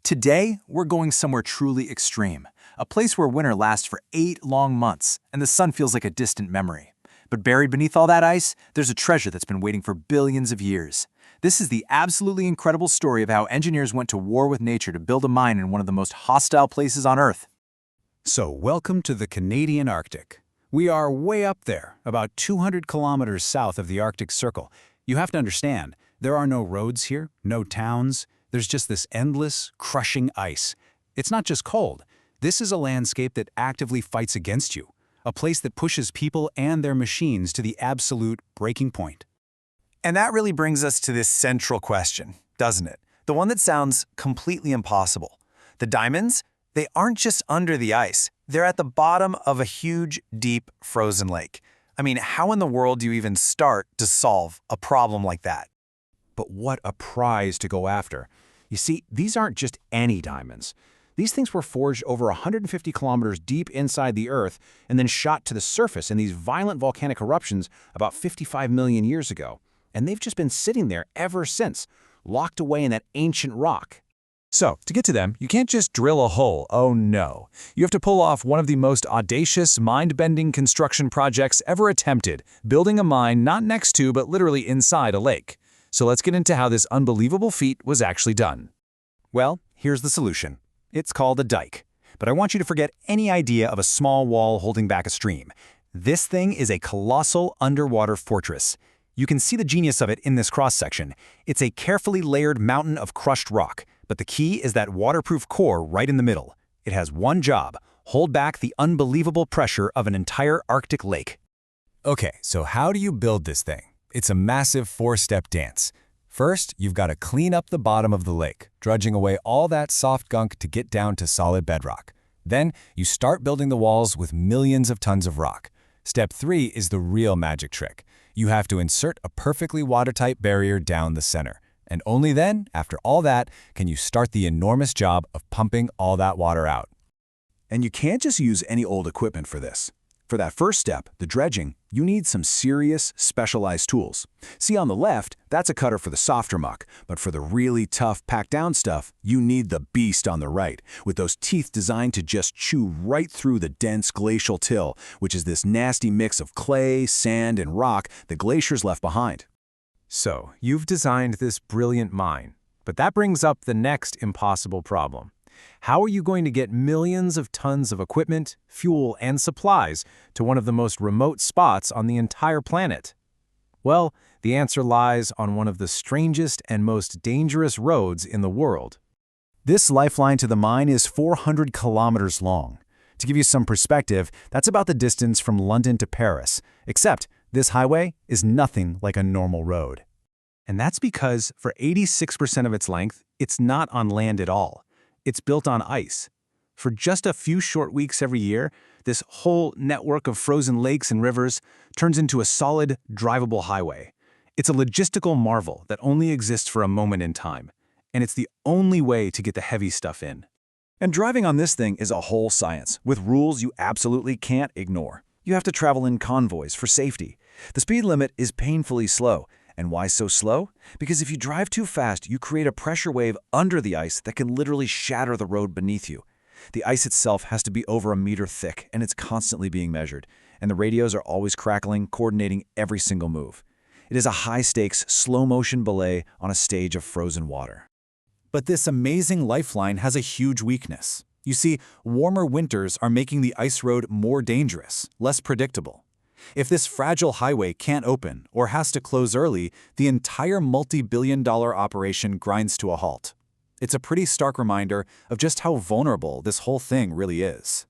Today, we're going somewhere truly extreme, a place where winter lasts for 8 long months and the sun feels like a distant memory. But buried beneath all that ice, there's a treasure that's been waiting for billions of years. This is the absolutely incredible story of how engineers went to war with nature to build a mine in one of the most hostile places on Earth. So, welcome to the Canadian Arctic. We are way up there, about 200 kilometers south of the Arctic Circle. You have to understand, there are no roads here, no towns. There's just this endless, crushing ice. It's not just cold. This is a landscape that actively fights against you, a place that pushes people and their machines to the absolute breaking point. And that really brings us to this central question, doesn't it? The one that sounds completely impossible. The diamonds, they aren't just under the ice. They're at the bottom of a huge, deep, frozen lake. I mean, how in the world do you even start to solve a problem like that? But what a prize to go after. You see, these aren't just any diamonds. These things were forged over 150 kilometers deep inside the Earth and then shot to the surface in these violent volcanic eruptions about 55 million years ago. And they've just been sitting there ever since, locked away in that ancient rock. So, to get to them, you can't just drill a hole, oh no. You have to pull off one of the most audacious, mind-bending construction projects ever attempted, building a mine not next to, but literally inside a lake. So let's get into how this unbelievable feat was actually done. Well, here's the solution. It's called a dike. But I want you to forget any idea of a small wall holding back a stream. This thing is a colossal underwater fortress. You can see the genius of it in this cross-section. It's a carefully layered mountain of crushed rock, but the key is that waterproof core right in the middle. It has one job: hold back the unbelievable pressure of an entire Arctic lake. Okay, so how do you build this thing? It's a massive 4-step dance. First, you've got to clean up the bottom of the lake, drudging away all that soft gunk to get down to solid bedrock. Then, you start building the walls with millions of tons of rock. Step 3 is the real magic trick. You have to insert a perfectly watertight barrier down the center. And only then, after all that, can you start the enormous job of pumping all that water out. And you can't just use any old equipment for this. For that first step, the dredging, you need some serious, specialized tools. See on the left, that's a cutter for the softer muck, but for the really tough, packed-down stuff, you need the beast on the right, with those teeth designed to just chew right through the dense glacial till, which is this nasty mix of clay, sand, and rock the glaciers left behind. So, you've designed this brilliant mine, but that brings up the next impossible problem. How are you going to get millions of tons of equipment, fuel, and supplies to one of the most remote spots on the entire planet? Well, the answer lies on one of the strangest and most dangerous roads in the world. This lifeline to the mine is 400 kilometers long. To give you some perspective, that's about the distance from London to Paris, except this highway is nothing like a normal road. And that's because for 86% of its length, it's not on land at all. It's built on ice. For just a few short weeks every year, this whole network of frozen lakes and rivers turns into a solid, drivable highway. It's a logistical marvel that only exists for a moment in time, and it's the only way to get the heavy stuff in. And driving on this thing is a whole science, with rules you absolutely can't ignore. You have to travel in convoys for safety. The speed limit is painfully slow. And why so slow? Because if you drive too fast, you create a pressure wave under the ice that can literally shatter the road beneath you. The ice itself has to be over a meter thick, and it's constantly being measured. And the radios are always crackling, coordinating every single move. It is a high-stakes, slow-motion ballet on a stage of frozen water. But this amazing lifeline has a huge weakness. You see, warmer winters are making the ice road more dangerous, less predictable. If this fragile highway can't open or has to close early, the entire multi-billion-dollar operation grinds to a halt. It's a pretty stark reminder of just how vulnerable this whole thing really is.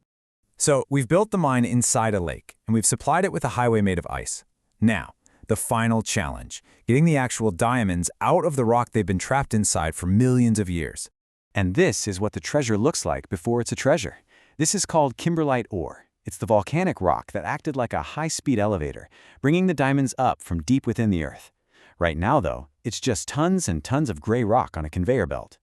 So, we've built the mine inside a lake, and we've supplied it with a highway made of ice. Now, the final challenge, getting the actual diamonds out of the rock they've been trapped inside for millions of years. And this is what the treasure looks like before it's a treasure. This is called kimberlite ore. It's the volcanic rock that acted like a high-speed elevator, bringing the diamonds up from deep within the Earth. Right now, though, it's just tons and tons of gray rock on a conveyor belt.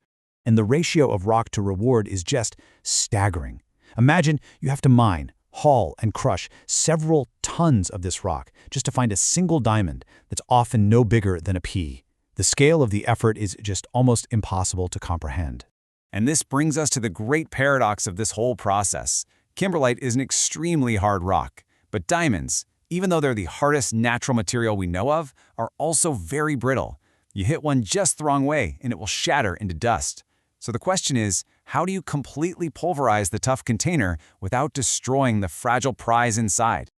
And the ratio of rock to reward is just staggering. Imagine you have to mine, haul, and crush several tons of this rock just to find a single diamond that's often no bigger than a pea. The scale of the effort is just almost impossible to comprehend. And this brings us to the great paradox of this whole process. Kimberlite is an extremely hard rock, but diamonds, even though they're the hardest natural material we know of, are also very brittle. You hit one just the wrong way, and it will shatter into dust. So the question is, how do you completely pulverize the tough container without destroying the fragile prize inside?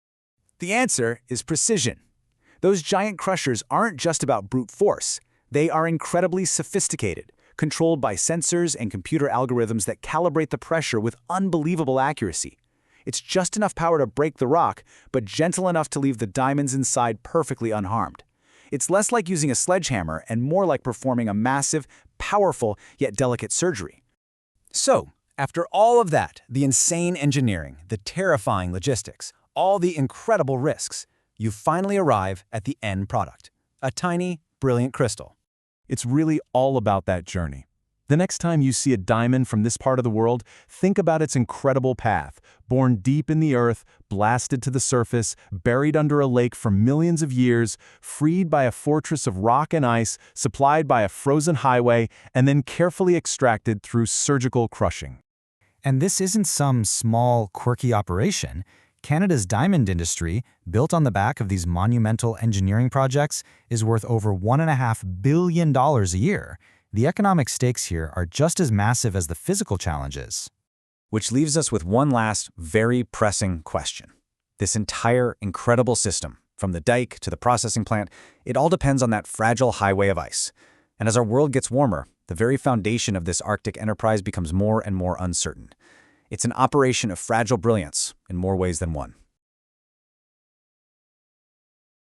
The answer is precision. Those giant crushers aren't just about brute force. They are incredibly sophisticated, controlled by sensors and computer algorithms that calibrate the pressure with unbelievable accuracy. It's just enough power to break the rock, but gentle enough to leave the diamonds inside perfectly unharmed. It's less like using a sledgehammer and more like performing a massive, powerful, yet delicate surgery. So, after all of that, the insane engineering, the terrifying logistics, all the incredible risks, you finally arrive at the end product, a tiny, brilliant crystal. It's really all about that journey. The next time you see a diamond from this part of the world, think about its incredible path, born deep in the earth, blasted to the surface, buried under a lake for millions of years, freed by a fortress of rock and ice, supplied by a frozen highway, and then carefully extracted through surgical crushing. And this isn't some small, quirky operation. Canada's diamond industry, built on the back of these monumental engineering projects, is worth over $1.5 billion a year. The economic stakes here are just as massive as the physical challenges. Which leaves us with one last, very pressing question. This entire incredible system, from the dike to the processing plant, it all depends on that fragile highway of ice. And as our world gets warmer, the very foundation of this Arctic enterprise becomes more and more uncertain. It's an operation of fragile brilliance in more ways than one.